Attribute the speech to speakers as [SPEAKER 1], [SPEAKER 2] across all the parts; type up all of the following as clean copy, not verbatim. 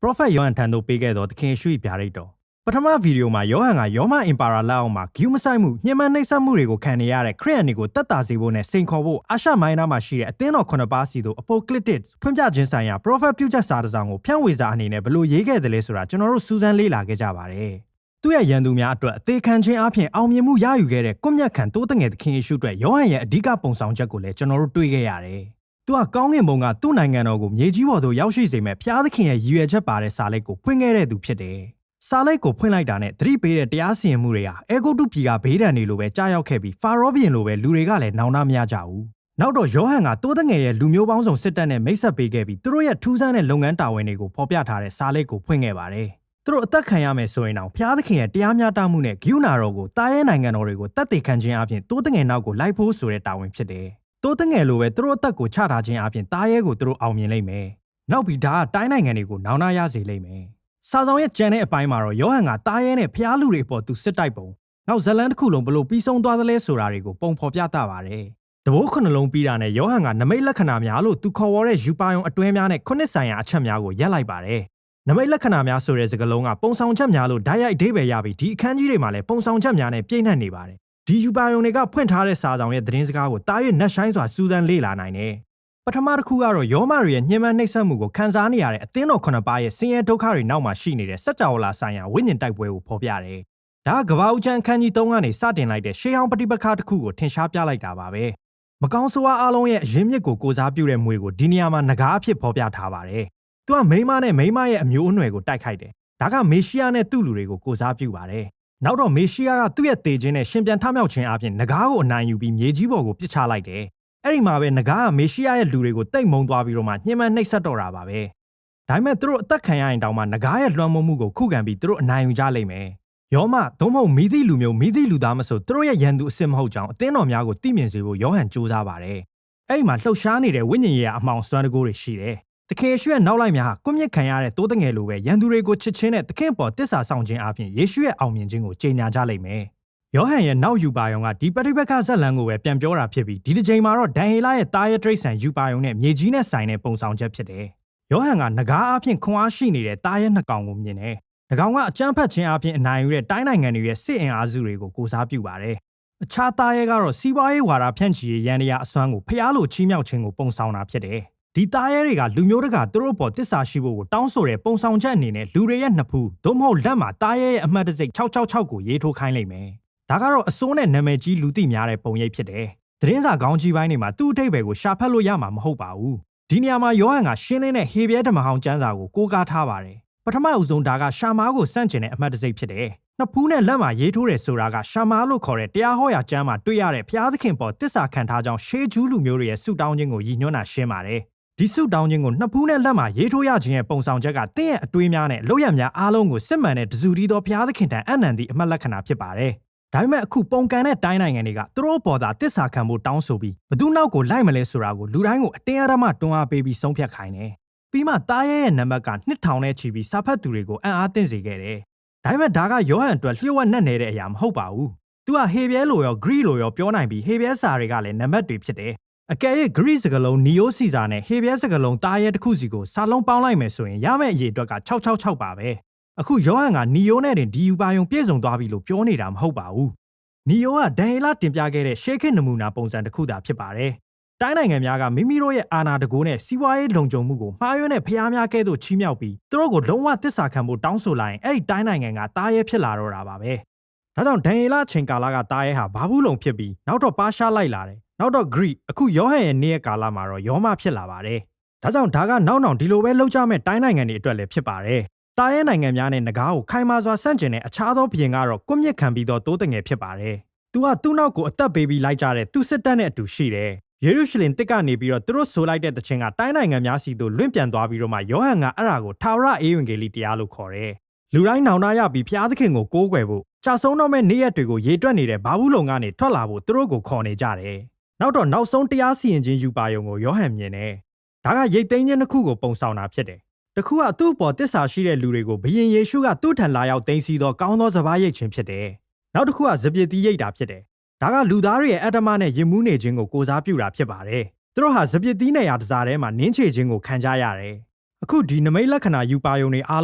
[SPEAKER 1] Prophet ယောဟန်ထံသို့ပေးခဲ့သောသခင်ယေရှု၏ဗျာဒိတ်တော်ပထမဗီဒီယိုမှာယောဟန်ကယောမအင်ပါရာလက်အောက်မှာဂျူးမဆိုင်မှုညှဉ်းပန်းနှိပ်စက်မှုတွေကိုခံနေရတဲ့ခရစ်ယာန်တွေကိုတတ်တာစေဖို့နဲ့စိန်ခေါ်ဖို့အာရှမိုင်းနားမှာရှိတဲ့အသင်းတော်9ပါးစီသို့ Apocalyptics ဖွင့်ပြခြင်းဆိုင်ရာ Prophet ပြုချက်စာတစ်စောင်ကိုဖြန့်ဝေစာအနေနဲ့ဘယ်လိုရေးခဲ့တယ်လဲဆိုတာကျွန်တော်တို့စူးစမ်းလေ့လာခဲ့ကြပါတယ်။သူ့ရဲ့ရန်သူများအတွက်အသေးခံခြင်းအပြင်အောင်မြင်မှုရယူခဲ့တဲ့ကွန်မြတ်ခံတိုးတငယ်သခင်ယေရှုအတွက်ယောဟန်ရဲ့အဓိကပုံဆောင်ချက်ကိုလည်းကျွန်တော်တို့တွေ့ခဲ့ရတယ်။သူကကောင်းကင်ဘုံကသူ့နိုင်ငံတော်ကိုမြေကြီးပေါ်သို့ရောက်ရှိစေမဲ့ဖျားသခင်ရဲ့ရည်ရွယ်ချက်ပါတဲ့စာလိပ်ကိုဖွင့်ခဲ့တဲ့သူဖြစ်တယ်။စာလိပ်ကိုဖွင့်လိုက်တာနဲ့သတိပေးတဲ့တရားစီရင်မှုတွေဟာအေဂုတ်တုပြည်ကဘေးဒဏ်တွေလိုပဲကြားရောက်ခဲ့ပြီးဖာရောဘုရင်လိုပဲလူတွေကလည်းနောင်တမရကြဘူး။နောက်တော့ယောဟန်ကတိုးတငယ်ရဲ့လူမျိုးပေါင်းစုံစစ်တပ်နဲ့မိတ်ဆက်ပေးခဲ့ပြီးသူတို့ရဲ့ထူးဆန်းတဲ့လုပ်ငန်းတာဝန်တွေကိုဖော်ပြထားတဲ့စာလိပ်ကိုဖွင့်ခဲ့ပါတယ်။သူတို့အသက်ခံရမယ်ဆိုရင်တော့ဖျားသခင်ရဲ့တရားမျှတမှုနဲ့ဂိူနာတော်ကိုတားရဲနိုင်ငံတော်တွေကိုတတ်သိခံခြင်းအပြင်တိုးတငယ်နောက်ကိုလိုက်ဖို့ဆိုတဲ့တာဝန်ဖြစ်တယ်။တိုးတငယ်လိုပဲသူတို့အသက်ကိုချထားခြင်းအပြင်တားရဲကိုသူတို့အောင်မြင်လိမ့်မယ်။နောက်ပြီးဒါကတိုင်းနိုင်ငံတွေကိုနောင်တရစေလိမ့်မယ်။စာဆောင်ရဲ့ကျန်တဲ့အပိုင်းမှာတော့ယောဟန်ကတားရဲနဲ့ဖျားလူတွေပေါ်သူစစ်တိုက်ပုံနောက်ဇလန်တစ်ခုလုံးဘလို့ပြီးဆုံးသွားသလဲဆိုတာတွေကိုပုံဖော်ပြတာပါတယ်။တဘိုးခုနှလုံးပြီးတာနဲ့ယောဟန်ကနမိတ်လက္ခဏာများလို့သူခေါ်ဝေါ်တဲ့ယူပါယုံအတွဲများနဲ့ခုနှစ်ဆိုင်ရာအချက်များကိုရက်လိုက်ပါတယ်။နမိတ်လက္ခဏာများဆိုတဲ့စကားလုံးကပုံဆောင်ချက်များလို့ဓာတ်ရိုက်အဓိပ္ပာယ်ရပြီးဒီအခန်းကြီးတွေမှာလည်းပုံဆောင်ချက်များနဲ့ပြည့်နှက်နေပါတယ်။ဒီယူပါယုံတွေကဖွင့်ထားတဲ့စာဆောင်ရဲ့သတင်းစကားကိုတား၍နက်ရှိုင်းစွာစူးစမ်းလေ့လာနိုင်တယ်။ပထမတစ်ခုကတော့ယောမတွေရဲ့ညှဉ်းပန်းနှိပ်စက်မှုကိုခံစားနေရတဲ့အသင်းတော်9ပါးရဲ့ဆင်းရဲဒုက္ခတွေနောက်မှာရှိနေတဲ့စัจ java လာဆိုင်ရာဝိညာဉ်တိုက်ပွဲကိုဖော်ပြတယ်။ဒါကကဘာဦးချမ်းအခန်းကြီး3ကနေစတင်လိုက်တဲ့ရှေးဟောင်းပဋိပက္ခတစ်ခုကိုထင်ရှားပြလိုက်တာပါပဲ။မကောင်းဆိုးဝါးအလုံးရဲ့အရင်းမြစ်ကိုကိုစားပြုတဲ့မွေကိုဒီနေရာမှာငကားအဖြစ်ဖော်ပြထားပါတယ်။သူကမိန်းမနဲ့မိန်းမရဲ့အမျိုးအနွယ်ကိုတိုက်ခိုက်တယ်။ဒါကမေရှိယနဲ့သူ့လူတွေကိုကိုစားပြုပါတယ်။နောက်တော့မေရှိယကသူ့ရဲ့တေခြင်းနဲ့ရှင်ပြန်ထမြောက်ခြင်းအပြင်ငကားကိုအနိုင်ယူပြီးမြေကြီးပေါ်ကိုပစ်ချလိုက်တယ်။အဲ့ဒီမှာပဲငကားကမေရှိယရဲ့လူတွေကိုတိတ်မုံသွားပြီးတော့မှညှဉ်းပန်းနှိပ်စက်တော့တာပါပဲ။ဒါပေမဲ့သူတို့အသက်ခံရရင်တောင်မှငကားရဲ့လွှမ်းမိုးမှုကိုခုခံပြီးသူတို့အနိုင်ယူကြလိမ့်မယ်။ယောမသို့မဟုတ်မိသည့်လူမျိုးမိသည့်လူသားမဆိုသူတို့ရဲ့ရန်သူအစ်စ်မဟုတ်ကြောင်းအသင်းတော်များကိုသိမြင်စေဖို့ယောဟန်ကြိုးစားပါတယ်။အဲ့ဒီမှာလှုပ်ရှားနေတဲ့ဝိညာဉ်ရေးအမှောင်စွမ်းတကူတွေရှိတယ်။သခင်ယေရှုရဲ့နောက်လိုက်များဟာကွမြင့်ခံရတဲ့တိုးတငယ်လိုပဲရန်သူတွေကိုချစ်ချင်းနဲ့သခင်ပေါ်တစ္ဆာဆောင်ခြင်းအပြင်ယေရှုရဲ့အောင်မြင်ခြင်းကိုကြေညာကြလိမ့်မယ်။ယောဟန်ရဲ့နောက်ယူပါယုံကဒီပဋိပက္ခဇက်လန်ကိုပဲပြန်ပြောတာဖြစ်ပြီးဒီတစ်ချိန်မှာတော့ဒန်ဟေလရဲ့တားရဲတရိတ်ဆန်ယူပါယုံနဲ့မြေကြီးနဲ့ဆိုင်တဲ့ပုံဆောင်ချက်ဖြစ်တယ်။ယောဟန်ကငကားအပြင်ခွန်အားရှိနေတဲ့တားရဲနှစ်ကောင်ကိုမြင်တယ်။၎င်းကအကြမ်းဖက်ခြင်းအပြင်အနိုင်ယူတဲ့တိုင်းနိုင်ငံတွေရဲ့စစ်အင်အားစုတွေကိုကိုစားပြုပါတယ်။အခြားတားရဲကတော့စီးပွားရေးဝါဒဖြန့်ချီရေးရန်တရားအစွမ်းကိုဖျားလိုချီးမြှောက်ခြင်းကိုပုံဆောင်တာဖြစ်တယ်။ဒီတားရဲတွေကလူမျိုးတကာသူတို့ပေါ်တစ္ဆာရှိဖို့ကိုတောင်းဆိုတဲ့ပုံဆောင်ချက်အနေနဲ့လူတွေရဲ့နှစ်ဖူးသို့မဟုတ်လက်မှာတားရဲရဲ့အမှတ်တစိတ်666ကိုရေးထိုးခိုင်းလိုက်မယ်။ဒါကတော့အစိုးနဲ့နာမည်ကြီးလူသိများတဲ့ပုံရိပ်ဖြစ်တယ်။သတင်းစာခေါင်းကြီးပိုင်းတွေမှာသူ့အထိပ်ပဲကိုရှာဖတ်လို့ရမှာမဟုတ်ပါဘူး။ဒီနေရာမှာယောဟန်ကရှင်းလင်းတဲ့ဟေဘရဲဓမ္မဟောင်းကျမ်းစာကိုကိုးကားထားပါတယ်။ပထမအဦးဆုံးဒါကရှာမားကိုစန့်ကျင်တဲ့အမှတ်တစိတ်ဖြစ်တယ်။နှစ်ဖူးနဲ့လက်မှာရေးထိုးတယ်ဆိုတာကရှာမားလို့ခေါ်တဲ့တရားဟောရာကျမ်းမှာတွေ့ရတဲ့ဘုရားသခင်ပေါ်တစ္ဆာခံထားကြောင်းရှေးဂျူးလူမျိုးတွေရဲ့ဆုတောင်းခြင်းကိုရည်ညွှန်းတာရှင်းပါတယ်။ဒီဆုတောင်းခြင်းကိုနှစ်ဖူးနဲ့လက်မှာရေးထိုးရခြင်းရဲ့ပုံဆောင်ချက်ကတင့်ရဲ့အတွေးများနဲ့လုပ်ရများအားလုံးကိုစစ်မှန်တဲ့တစုတည်းသောဘုရားသခင်ထံအနန္တိအမှတ်လက္ခဏာဖြစ်ပါတယ်။ဒါပေမဲ့အခုပုံကန်တဲ့တိုင်းနိုင်ငံတွေကသူတို့ပေါ်သာတစ္ဆာခံဖို့တောင်းဆိုပြီးဘသူနောက်ကိုလိုက်မလဲဆိုတာကိုလူတိုင်းကိုအတင်းအဓမ္မတွန်းအားပေးပြီးဆုံးဖြတ်ခိုင်းတယ်။ပြီးမှတားရဲရဲ့နံပါတ်က2000နဲ့ချီပြီးစာဖတ်သူတွေကိုအံ့အားသင့်စေခဲ့တယ်။ဒါပေမဲ့ဒါကယောဟန်အတွက်လျှို့ဝှက်နှက်နေတဲ့အရာမဟုတ်ပါဘူး။သူကဟေဘရဲလိုရောဂရိလိုရောပြောနိုင်ပြီးဟေဘရဲစာတွေကလည်းနံပါတ်တွေဖြစ်တယ်။အကယ်၍ဂရိစကားလုံးနီယိုစီစာနဲ့ဟေဘရဲစကားလုံးတားရဲတစ်ခုစီကိုစာလုံးပေါင်းလိုက်မယ်ဆိုရင်ရမယ့်အရေအတွက်က666ပါပဲ။အခုယောဟန်ကနီယိုနဲ့တင်ဒီယူပါယုံပြည့်စုံသွားပြီလို့ပြောနေတာမဟုတ်ပါဘူး။နီယိုကဒန်ဟေလတင်ပြခဲ့တဲ့ရှေးခေတ်နမူနာပုံစံတစ်ခုသာဖြစ်ပါတယ်။တိုင်းနိုင်ငံများကမိမိတို့ရဲ့အာဏာတကူနဲ့စီးပွားရေးလုံခြုံမှုကိုမှားယွင်းတဲ့ဖျားများကဲ့သို့ချီးမြှောက်ပြီးသူတို့ကိုလုံးဝတစ္ဆာခံဖို့တောင်းဆိုလိုက်ရင်အဲ့ဒီတိုင်းနိုင်ငံကတားရဲဖြစ်လာတော့တာပါပဲ။ဒါကြောင့်ဒန်ဟေလချိန်ကာလကတားရဲဟာဘာဘူးလုံဖြစ်ပြီးနောက်တော့ပါရှားလိုက်လာတယ်။နောက်တော့ဂရိအခုယောဟန်ရဲ့နေ့ရက်ကာလမှာတော့ယောမဖြစ်လာပါတယ်။ဒါကြောင့်ဒါကနောက်ဒီလိုပဲလှုပ်ကြမဲ့တိုင်းနိုင်ငံတွေအတွက်လည်းဖြစ်ပါတယ်။တားရဲနိုင်ငံများနဲ့ငကားကိုခိုင်မာစွာဆန့်ကျင်တဲ့အခြားသောဘုရင်ကတော့ကွမြင့်ခံပြီးသောတိုးတငယ်ဖြစ်ပါတယ်။သူကသူ့နောက်ကိုအသက်ပေးပြီးလိုက်ကြတဲ့သူစစ်တပ်နဲ့အတူရှိတယ်။ယေရုရှလင်တစ်ကနေပြီးတော့သူတို့ဆိုလိုက်တဲ့တခြင်းကတိုင်းနိုင်ငံများစီသို့လွင့်ပြန်သွားပြီးတော့မှယောဟန်ကအဲ့ဒါကိုထာဝရအေဝံဂေလိတရားလို့ခေါ်တယ်။လူတိုင်းနောင်တရပြီးဘုရားသခင်ကိုကိုးကွယ်ဖို့ကြာဆုံးတော့မဲ့နေ့ရက်တွေကိုရေတွက်နေတဲ့ဘာဘူးလုံကနေထွက်လာဖို့သူတို့ကိုခေါ်နေကြတယ်။နောက်တော့နောက်ဆုံးတရားစီရင်ခြင်းယူပါယုံကိုယောဟန်မြင်တယ်။ဒါကရိတ်သိမ်းခြင်းတစ်ခုကိုပုံဆောင်တာဖြစ်တယ်။တစ်ခုကသူ့ပေါ်တစ္ဆာရှိတဲ့လူတွေကိုဘုရင်ယေရှုကသူ့ထံလာရောက်သိမ်းဆည်းသောကောင်းသောစကားရိတ်ခြင်းဖြစ်တယ်။နောက်တစ်ခုကစပြစ်တီးရိတ်တာဖြစ်တယ်။ဒါကလူသားတွေရဲ့အတ္တမနဲ့ယဉ်မှုနေခြင်းကိုကိုစားပြုတာဖြစ်ပါတယ်။သူတို့ဟာစပြစ်တီးနေရာတစားထဲမှာနင်းချေခြင်းကိုခံကြရတယ် အခုဒီနမိတ်လက္ခဏာယူပါယုံတွေအာ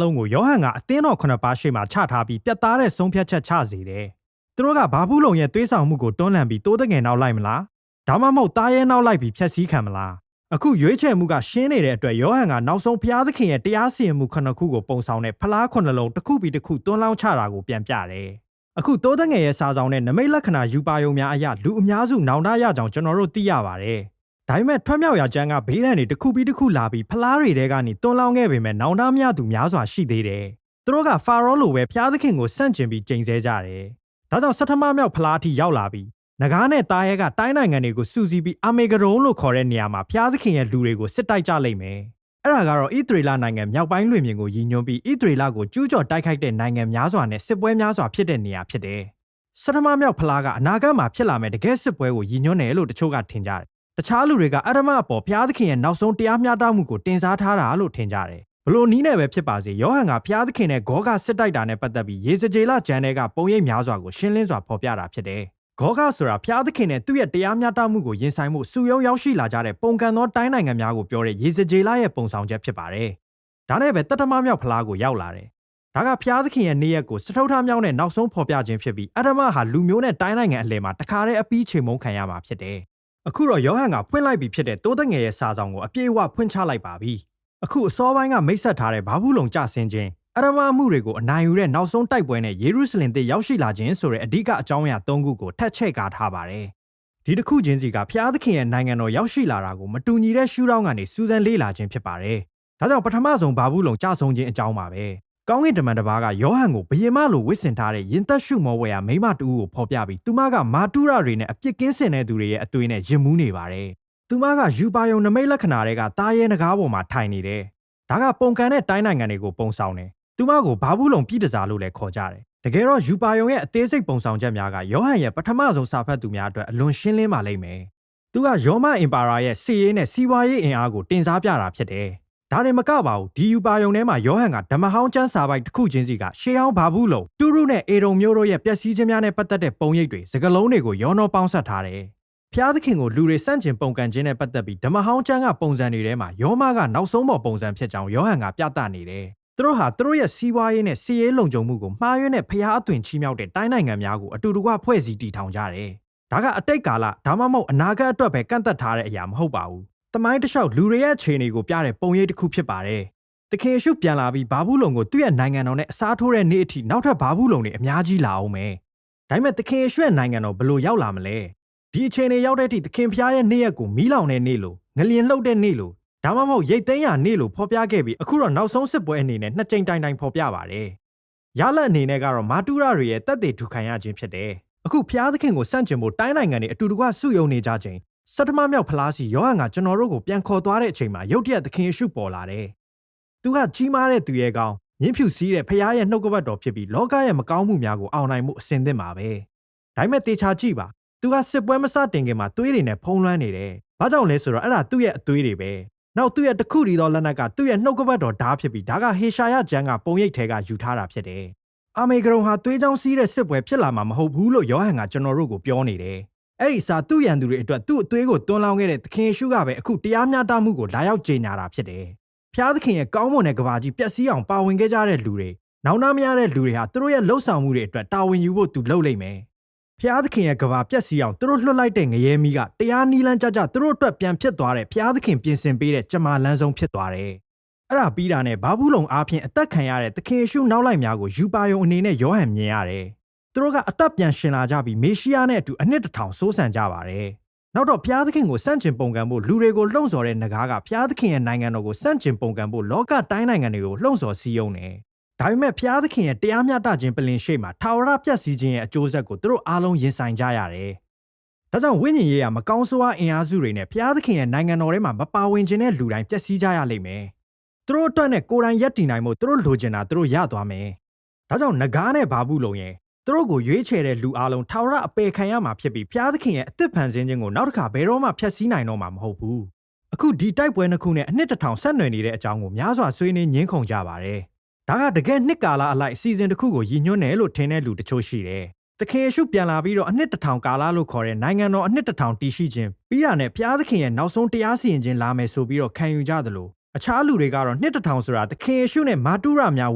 [SPEAKER 1] းလုံးကိုယောဟန်ကအသင်းတော်9ပါးရှေ့မှာချထားပြီးပြတ်သားတဲ့ဆုံးဖြတ်ချက်ချစေတယ်။သူတို့ကဘာဘူးလုံရဲ့သွေးဆောင်မှုကိုတွန်းလှန်ပြီးတိုးတငယ်နောက်လိုက်မလား။ဒါမှမဟုတ်တားရဲနောက်လိုက်ပြီးဖျက်ဆီးခံမလား။အခုရွေးချယ်မှုကရှင်းနေတဲ့အတွက်ယောဟန်ကနောက်ဆုံးဘုရားသခင်ရဲ့တရားစီရင်မှု9ခုကိုပုံဆောင်တဲ့ဖလား9လုံးတစ်ခုပြီးတစ်ခုတွန်းလောင်းချတာကိုပြန်ပြတယ်။အခုတိုးတငယ်ရဲ့စာဆောင်တဲ့နမိတ်လက္ခဏာယူပါယုံများအရလူအများစုနောင်တရကြောင်ကျွန်တော်တို့သိရပါတယ်။ဒါပေမဲ့ထွက်မြောက်ရာကျမ်းကဘေးဒဏ်တွေတစ်ခုပြီးတစ်ခုလာပြီးဖလားတွေတဲကနေတွန်းလောင်းခဲ့ပေမဲ့နောင်တမရသူများစွာရှိသေးတယ်။သူတို့ကဖာရောလိုပဲဘုရားသခင်ကိုဆန့်ကျင်ပြီးကြိမ်ဆဲကြတယ်။ဒါကြောင့်ဆဋ္ဌမမြောက်ဖလားအထိရောက်လာပြီးနဂါးနဲ့တားရဲကတိုင်းနိုင်ငံတွေကိုစုစည်းပြီးအာမေဂဒုံလို့ခေါ်တဲ့နေရာမှာဘုရားသခင်ရဲ့လူတွေကိုစစ်တိုက်ကြလိမ့်မယ်။အဲ့ဒါကတော့ဣသရေလနိုင်ငံမြောက်ပိုင်းလွင်ပြင်ကိုရည်ညွှန်းပြီးဣသရေလကိုကျူးကျော်တိုက်ခိုက်တဲ့နိုင်ငံများစွာနဲ့စစ်ပွဲများစွာဖြစ်တဲ့နေရာဖြစ်တယ်။ဆဋ္ဌမမြောက်ဖလားကအနာဂတ်မှာဖြစ်လာမယ့်တကယ်စစ်ပွဲကိုရည်ညွှန်းတယ်လို့တချို့ကထင်ကြတယ်။တခြားလူတွေကအဓမ္မအပေါ်ဘုရားသခင်ရဲ့နောက်ဆုံးတရားမျှတမှုကိုတင်စားထားတာလို့ထင်ကြတယ်။ဘလို့နီးနဲ့ပဲဖြစ်ပါစေယောဟန်ကဘုရားသခင်နဲ့ဂေါဂစစ်တိုက်တာနဲ့ပတ်သက်ပြီးယေဇကျေလကျမ်းထဲကပုံရိပ်များစွာကိုရှင်းလင်းစွာဖော်ပြတာဖြစ်တယ်။ဂေါဂဆိုတာဘုရားသခင်နဲ့သူ့ရဲ့တရားမျှတမှုကိုရင်ဆိုင်မှုစုယုံရောက်ရှိလာကြတဲ့ပုံကန်သောတိုင်းနိုင်ငံများကိုပြောတဲ့ယေဇကျေလရဲ့ပုံဆောင်ချက်ဖြစ်ပါတယ်။ဒါနဲ့ပဲတတ္တမမြောက်ဖလားကိုရောက်လာတယ်။ဒါကဘုရားသခင်ရဲ့နေ့ရက်ကိုစတုထမြောက်နဲ့နောက်ဆုံးဖော်ပြခြင်းဖြစ်ပြီးအဓမ္မဟာလူမျိုးနဲ့တိုင်းနိုင်ငံအလယ်မှာတခါတည်းအပီးချိန်မုံခံရမှာဖြစ်တယ်။အခုတော့ယောဟန်ကဖွင့်လိုက်ပြီးဖြစ်တဲ့တိုးသက်ငယ်ရဲ့စာဆောင်ကိုအပြည့်အဝဖွင့်ချလိုက်ပါပြီ။အခုအစောပိုင်းကမိတ်ဆက်ထားတဲ့ဘာဘူးလုံကြဆင်းခြင်းအဓမ္မမှုတွေကိုအနိုင်ယူတဲ့နောက်ဆုံးတိုက်ပွဲနဲ့ယေရုရှလင်သစ်ရောက်ရှိလာခြင်းဆိုတဲ့အဓိကအကြောင်းအရာ၃ခုကိုထပ်ချဲ့ကားထားပါတယ်။ဒီတစ်ခုချင်းစီကဘုရားသခင်ရဲ့နိုင်ငံတော်ရောက်ရှိလာတာကိုမတူညီတဲ့ရှုထောင့်ကနေစူးစမ်းလေ့လာခြင်းဖြစ်ပါတယ်။ဒါကြောင့်ပထမဆုံးဘာဘူးလုံကြဆုံးခြင်းအကြောင်းပါပဲ။ကောင်းကင်တမန်တစ်ပါးကယောဟန်ကိုဘယင်မလိုဝစ်ဆင်ထားတဲ့ရင်သက်ရှုမောဝဲရာမိမတူကိုဖော်ပြပြီးသူမကမာတုရတွေနဲ့အပြစ်ကင်းစင်တဲ့သူတွေရဲ့အသွေးနဲ့ရင်မူးနေပါတယ်။သူမကယူပါယုံနမိတ်လက္ခဏာတွေကတားရဲနဂါးပေါ်မှာထိုင်နေတယ်။ဒါကပုံကန်တဲ့တိုင်းနိုင်ငံတွေကိုပုံဆောင်တယ်။သူမကိုဘာဘူးလုံပြည်တစားလို့လည်းခေါ်ကြတယ်။တကယ်တော့ယူပါယုံရဲ့အသေးစိတ်ပုံဆောင်ချက်များကယောဟန်ရဲ့ပထမဆုံးစာဖတ်သူများအတွက်အလွန်ရှင်းလင်းပါလိမ့်မယ်။သူကယောမအင်ပါရာရဲ့စစ်ရေးနဲ့စီးပွားရေးအင်အားကိုတင်စားပြတာဖြစ်တယ်။ဒါတွေမကပါဘူးဒီယူပါယုံထဲမှာယောဟန်ကဓမ္မဟောင်းကျမ်းစာပိုက်တစ်ခုချင်းစီကရှေးဟောင်းဘာဘူးလုံတူရုနဲ့အေဒုံမျိုးတို့ရဲ့ပျက်စီးခြင်းများနဲ့ပတ်သက်တဲ့ပုံရိပ်တွေစကားလုံးတွေကိုရောနှောပေါင်းစပ်ထားတယ်။ဖျားသခင်ကိုလူတွေစန့်ကျင်ပုံကန်ခြင်းနဲ့ပတ်သက်ပြီးဓမ္မဟောင်းကျမ်းကပုံစံတွေထဲမှာယောမကနောက်ဆုံးပေါ်ပုံစံဖြစ်ကြောင်းယောဟန်ကပြသနေတယ်။သူတို့ဟာသူတို့ရဲ့စီးပွားရေးနဲ့စီးရေးလုံခြုံမှုကိုမှားယွင်းတဲ့ဖျားအသွင်ချီးမြှောက်တဲ့တိုင်းနိုင်ငံများကိုအတူတကွဖွဲ့စည်းတည်ထောင်ကြတယ်။ဒါကအတိတ်ကာလဒါမှမဟုတ်အနာဂတ်အတွက်ပဲကန့်သက်ထားတဲ့အရာမဟုတ်ပါဘူး။သမိုင်းတစ်လျှောက်လူတွေရဲ့အခြေအနေကိုပြတဲ့ပုံရိပ်တစ်ခုဖြစ်ပါတယ်။တခင်ယေရှုပြန်လာပြီးဘာဘူးလုံကိုသူ့ရဲ့နိုင်ငံတော်နဲ့အစားထိုးတဲ့နေ့အထိနောက်ထပ်ဘာဘူးလုံတွေအများကြီးလာအောင်မယ်။ဒါပေမဲ့တခင်ယေရှုရဲ့နိုင်ငံတော်ဘယ်လိုရောက်လာမလဲ။ဒီအခြေအနေရောက်တဲ့အထိသခင်ဖျားရဲ့နေ့ရက်ကိုမီးလောင်တဲ့နေ့လို့ငလျင်လှုပ်တဲ့နေ့လို့ဒါမှမဟုတ်ရိတ်သိမ်းရာနေ့လို့ဖော်ပြခဲ့ပြီးအခုတော့နောက်ဆုံးစစ်ပွဲအနေနဲ့နှစ်ကြိမ်တိုင်ဖော်ပြပါတယ်။ရလဒ်အနေနဲ့ကတော့မာတုရတွေရဲ့တက်သေးထူခံရခြင်းဖြစ်တယ်။အခုဖျားသခင်ကိုစန့်ကျင်ဖို့တိုင်းနိုင်ငံတွေအတူတကွစုယုံနေကြချိန်ဆဋ္ဌမမြောက်ဖလားစီယောဟန်ကကျွန်တော်တို့ကိုပြန်ခေါ်သွားတဲ့အချိန်မှာရုတ်တရက်သခင်ယေရှုပေါ်လာတယ်။သူကကြီးမားတဲ့သူရဲ့ကောင်းမြင်းဖြူစည်းတဲ့ဖျားရဲ့နှုတ်ကပတ်တော်ဖြစ်ပြီးလောကရဲ့မကောင်းမှုများကိုအောင်နိုင်မှုအစဉ်သင့်ပါပဲ။ဒါပေမဲ့တေချာကြည့်ပါသူကစစ်ပွဲမစတင်ခင်မှာသွေးတွေနဲ့ဖုံးလွှမ်းနေတယ်။ဘာကြောင့်လဲဆိုတော့အဲ့ဒါသူ့ရဲ့အသွေးတွေပဲ။နောက်သူ့ရဲ့တခုတည်းသောလက်နက်ကသူ့ရဲ့နှုတ်ကပတ်တော်ဓာတ်ဖြစ်ပြီးဒါကဟေရှာယကျမ်းကပုံရိပ်ထဲကယူထားတာဖြစ်တယ်။အာမေဂရုံဟာသွေးကြောင်းစီးတဲ့စစ်ပွဲဖြစ်လာမှာမဟုတ်ဘူးလို့ယောဟန်ကကျွန်တော်တို့ကိုပြောနေတယ်။အဲ့ဒီစာသူ့ရန်သူတွေအတွက်သူ့အသွေးကိုတွန်းလောင်းခဲ့တဲ့သခင်ယေရှုကပဲအခုတရားမျှတမှုကိုလာရောက်ကြေညာတာဖြစ်တယ်။ဖျားသခင်ရဲ့ကောင်းမွန်တဲ့ကဘာကြီးပျက်စီးအောင်ပါဝင်ခဲ့ကြတဲ့လူတွေနောင်တမရတဲ့လူတွေဟာသူတို့ရဲ့လှုပ်ဆောင်မှုတွေအတွက်တာဝန်ယူဖို့သူလုပ်လိမ့်မယ်။ဖျားသခင်ရဲ့ကဘာပျက်စီးအောင်သူတို့လွှတ်လိုက်တဲ့ငရဲမီးကတရားနီးလန်းကြကြသူတို့အတွက်ပြန်ဖြစ်သွားတဲ့ဖျားသခင်ပြင်ဆင်ပေးတဲ့ကြမာလန်းဆုံးဖြစ်သွားတယ်။အဲ့ဒါပြီးတာနဲ့ဘာဘူးလုံအားဖြင့်အသက်ခံရတဲ့သခင်ယေရှုနောက်လိုက်များကိုယူပါယုံအနေနဲ့ယောဟန်မြင်ရတယ်။သူတို့ကအသက်ပြန်ရှင်လာကြပြီးမေရှိယနဲ့အတူအနှစ်1000စိုးစံကြပါတယ်။နောက်တော့ဖျားသခင်ကိုစန့်ကျင်ပုံကန်ဖို့လူတွေကိုလှုံ့ဆော်တဲ့နဂါးကဖျားသခင်ရဲ့နိုင်ငံတော်ကိုစန့်ကျင်ပုံကန်ဖို့လောကတိုင်းနိုင်ငံတွေကိုလှုံ့ဆော်စည်းရုံးတယ်။ဒါပေမဲ့ဖျားသခင်ရဲ့တရားမျှတခြင်းပလင်ရှိမှာထာဝရပြည့်စည်ခြင်းရဲ့အကျိုးဆက်ကိုသူတို့အားလုံးရင်ဆိုင်ကြရတယ်။ဒါကြောင့်ဝိညာဉ်ရေးရမကောင်းဆိုးအားအင်အားစုတွေနဲ့ဖျားသခင်ရဲ့နိုင်ငံတော်ထဲမှာမပါဝင်ခြင်းတဲ့လူတိုင်းပျက်စီးကြရလိမ့်မယ်။သူတို့အတွက်နဲ့ကိုယ်တိုင်ရက်တည်နိုင်မှုသူတို့လိုချင်တာသူတို့ရသွားမယ်။ဒါကြောင့်နဂါးနဲ့ဘာဘူးလုံရဲ့သူတို့ကိုရွေးချယ်တဲ့လူအားလုံးထာဝရအပေခံရမှာဖြစ်ပြီးဖျားသခင်ရဲ့အသစ်ဖန်ဆင်းခြင်းကိုနောက်တစ်ခါဘယ်တော့မှဖျက်ဆီးနိုင်တော့မှာမဟုတ်ဘူး။အခုဒီတိုက်ပွဲနှစ်ခုနဲ့အနှစ်1000ဆက်နွယ်နေတဲ့အကြောင်းကိုများစွာဆွေးနွေးညှင်းခုန်ကြပါတယ်။ဒါကတကယ်နှစ်ကာလအလိုက်အစီအစဉ်တစ်ခုကိုရည်ညွှန်းတယ်လို့ထင်တဲ့လူတချို့ရှိတယ်။သခင်ယေရှုပြန်လာပြီးတော့အနှစ်1000ကာလလို့ခေါ်တဲ့နိုင်ငံတော်အနှစ်1000တည်ရှိခြင်းပြီးတာနဲ့ဖျားသခင်ရဲ့နောက်ဆုံးတရားစီရင်ခြင်းလာမယ်ဆိုပြီးတော့ခံယူကြသလို အခြားလူတွေကတော့နှစ်တစ်ထောင်ဆိုတာသခင်ယေရှုနဲ့မာတုရများ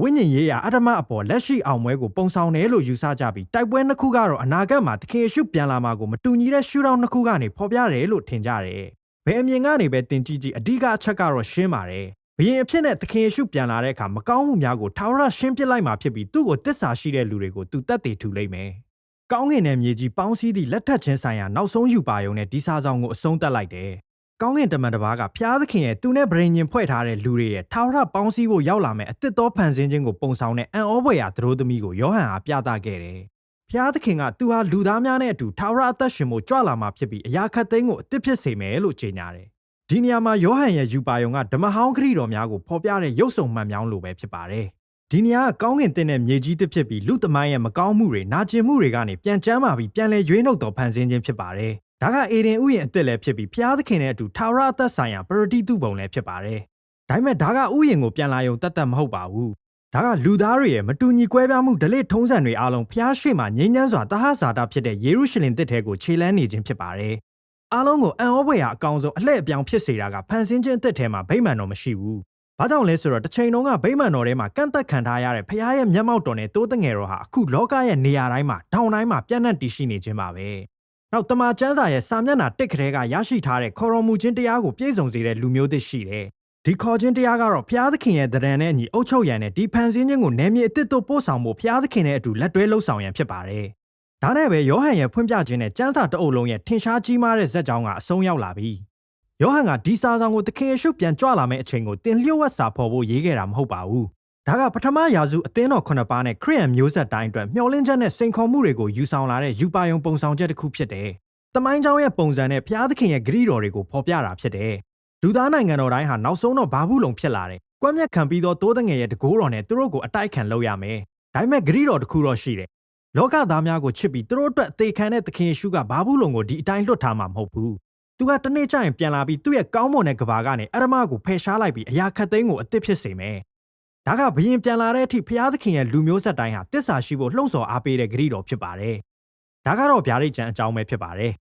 [SPEAKER 1] ဝိညာဉ်ရေးရာအဓမ္မအပေါ်လက်ရှိအောင်ပွဲကိုပုံဆောင်တယ်လို့ယူဆကြပြီးတိုက်ပွဲနှစ်ခုကတော့အနာဂတ်မှာသခင်ယေရှုပြန်လာမှာကိုမတူညီတဲ့ရှုထောင့်နှစ်ခုကနေဖော်ပြတယ်လို့ထင်ကြတယ်။ဘယ်အမြင်ကနေပဲတင်ကြည့်ကြည့်အဓိကအချက်ကတော့ရှင်းပါတယ်။ဘုရင်အဖြစ်နဲ့သခင်ယေရှုပြန်လာတဲ့အခါမကောင်းမှုများကိုထာဝရရှင်းပစ်လိုက်မှာဖြစ်ပြီးသူ့ကိုတစ္ဆာရှိတဲ့လူတွေကိုသူတတ်သိထူလိမ့်မယ်။ကောင်းကင်နဲ့မြေကြီးပေါင်းစည်းသည့်လက်ထပ်ခြင်းဆိုင်ရာနောက်ဆုံးယူပါယုံနဲ့ဒီစာဆောင်ကိုအဆုံးသတ်လိုက်တယ်။ကောင်းကင်တမန်တစ်ပါးကဖျားသခင်ရဲ့သူနဲ့ဗြိဉ္ဉ်ဖွဲ့ထားတဲ့လူတွေရဲ့ထာဝရပေါင်းစည်းဖို့ရောက်လာမဲ့အသစ်သောဖန်ဆင်းခြင်းကိုပုံဆောင်တဲ့အံ့ဩဖွယ်ရာသတို့သမီးကိုယောဟန်အားပြသခဲ့တယ်။ဖျားသခင်ကသူဟာလူသားများနဲ့အတူထာဝရအသက်ရှင်ဖို့ကြွလာမှာဖြစ်ပြီးအရာခတ်သိမ်းကိုအသစ်ဖြစ်စေမယ်လို့ကြေညာတယ်။ဒီနေရာမှာယောဟန်ရဲ့ယူပါယုံကဓမ္မဟောင်းခရစ်တော်များကိုဖော်ပြတဲ့ရုပ်စုံမှန်မြောင်းလိုပဲဖြစ်ပါတယ်။ဒီနေရာကကောင်းကင်တင်တဲ့မြေကြီးတစ်ဖြစ်ပြီးလူသမိုင်းရဲ့မကောင်းမှုတွေနာကျင်မှုတွေကနေပြန်ကျမ်းမာပြီးပြန်လည်ရွေးနှုတ်တော်ဖန်ဆင်းခြင်းဖြစ်ပါတယ်။ဒါကအေဒင်ဥယျာဉ်အသစ်လည်းဖြစ်ပြီးဖျားသခင်နဲ့အတူထာဝရအသက်ဆိုင်ရာပရတိတုပုံလည်းဖြစ်ပါတယ်။ဒါပေမဲ့ဒါကဥယျာဉ်ကိုပြန်လာရုံတတ်မဟုတ်ပါဘူး။ဒါကလူသားတွေရဲ့မတူညီကွဲပြားမှုဓလေ့ထုံးစံတွေအားလုံးဖျားရှိမှငြိမ်းချမ်းစွာတဟဇာတာဖြစ်တဲ့ယေရုရှလင်သစ်ထဲကိုခြေလှမ်းနေခြင်းဖြစ်ပါတယ်။အားလုံးကိုအံ့ဩဖွယ်ရာအကောင်ဆုံးအလှည့်အပြောင်းဖြစ်စေတာကဖန်ဆင်းခြင်းအသစ်ထဲမှာဗိမာန်တော်မရှိဘူး။ဘာကြောင့်လဲဆိုတော့တစ်ချိန်လုံးကဗိမာန်တော်ထဲမှာကန့်သက်ခံထားရတဲ့ဖျားရဲ့မျက်မှောက်တော်နဲ့တိုးတငယ်တော်ဟာအခုလောကရဲ့နေရာတိုင်းမှာတောင်တိုင်းမှာပြန့်နှံ့တည်ရှိနေခြင်းပါပဲ။နောက်တမန်ကျမ်းစာရဲ့စာမျက်နှာ1ခထဲကရရှိထားတဲ့ခေါ်တော်မူခြင်းတရားကိုပြည့်စုံစေတဲ့လူမျိုးသစ်ရှိတယ်။ဒီခေါ်ခြင်းတရားကတော့ဖျားသခင်ရဲ့တရံနဲ့အညီအုပ်ချုပ်ရန်နဲ့ဒီဖန်ဆင်းခြင်းကိုနယ်မြေအသစ်သို့ပို့ဆောင်ဖို့ဖျားသခင်နဲ့အတူလက်တွဲလှုပ်ဆောင်ရန်ဖြစ်ပါတယ်။ဒါနဲ့ပဲယောဟန်ရဲ့ဖွင့်ပြခြင်းနဲ့ကျမ်းစာတအုပ်လုံးရဲ့ထင်ရှားကြီးမားတဲ့ဇာတ်ကြောင်းကအဆုံးရောက်လာပြီ။ယောဟန်ကဒီစာဆောင်ကိုသခင်ယေရှုပြန်ကြွလာမယ့်အချိန်ကိုတင်လျှို့ဝှက်စာဖော်ဖို့ရေးခဲ့တာမဟုတ်ပါဘူး။ဒါကပထမရာစုအသင်းတော်9ပါးနဲ့ခရစ်ယာန်မျိုးဆက်တိုင်းအတွက်မျှော်လင့်ချက်နဲ့စိန်ခေါ်မှုတွေကိုယူဆောင်လာတဲ့ယူပါယုံပုံဆောင်ချက်တစ်ခုဖြစ်တယ်။တမိုင်းကြောင်းရဲ့ပုံစံနဲ့ဖျားသခင်ရဲ့ဂရုတော်တွေကိုဖော်ပြတာဖြစ်တယ်။လူသားနိုင်ငံတော်တိုင်းဟာနောက်ဆုံးတော့ဘာဘူးလုံဖြစ်လာတယ်။ကွက်မြက်ခံပြီးတော့တိုးတငယ်ရဲ့တကိုးတော်နဲ့သူတို့ကိုအတိုက်ခံလုပ်ရမယ်။ဒါပေမဲ့ဂရုတော်တစ်ခုတော့ရှိတယ်။လောကသားများကိုချစ်ပြီးသူတို့အတွက်အသေးခံတဲ့သခင်ယေရှုကဘာဘူးလုံကိုဒီအတိုင်းလွတ်ထားမှာမဟုတ်ဘူး။သူကတနေ့ကျရင်ပြန်လာပြီးသူ့ရဲ့ကောင်းမွန်တဲ့ကဘာကနေအရမကိုဖယ်ရှားလိုက်ပြီးအရာခတ်သိမ်းကိုအသစ်ဖြစ်စေမယ်။ဒါကဘယင်ပြန်လာတဲ့အထိဖျားသခင်ရဲ့လူမျိုးဆက်တိုင်းဟာတစ္ဆာရှိဖို့လှုံ့ဆော်အားပေးတဲ့ဂရုတော်ဖြစ်ပါတယ်။ဒါကတော့ဗျာဒိတ်ကျမ်းအကြောင်းပဲဖြစ်ပါတယ်။